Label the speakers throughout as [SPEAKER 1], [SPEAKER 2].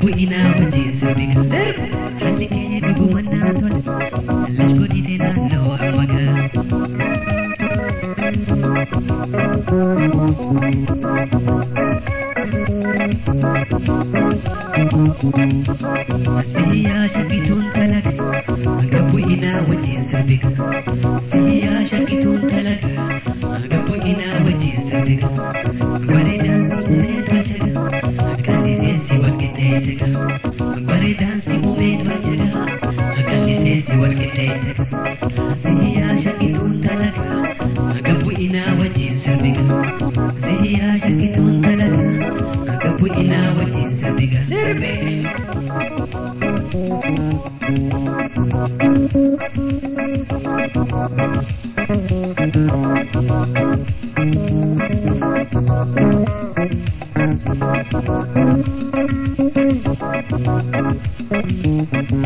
[SPEAKER 1] bu'ina wajjin sirbi kan darbe haalli kee dhugumannaa tole lash godhite naannoo hammagaa. Siyaa shakkituun talaga hanga bu'ina wajjin sirbi kan siyaa shakkituun talaga hanga bu'ina wajjin sirbi kan bareedaan si'umee tolchega akallisee si walqixxeessega bareedaan si'umee tolchega akallisee si walqixxeessega siyaa shakkituun talaga hanga bu'ina wajjin sirbi kan siyaa shakkituun talaga hanga bu'ina wajjin sirbi kan sirbi.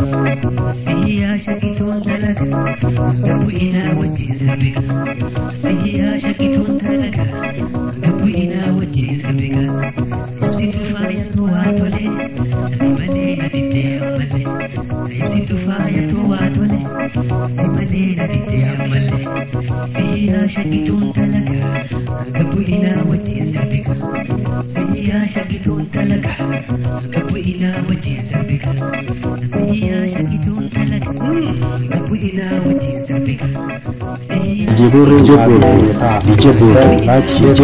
[SPEAKER 1] Siyaa shakkituun talaga hanga bu'ina wajjin sirbi kan siyaa shakkituun talaga hanga bu'ina wajjin sirbi kan ibsitu faayatu waa tole si malee nadittee ammallee ibsitu faayatu waa tole si malee nadittee ammallee siyaa shakkituun talaga hanga bu'ina wajjin sirbi kan siyaa shakkituun talaga hanga bu'ina wajjin sirbi kan siyaa shakkituun talaga hanga bu'ina wajjin sirbi kan
[SPEAKER 2] Jibur, like, share,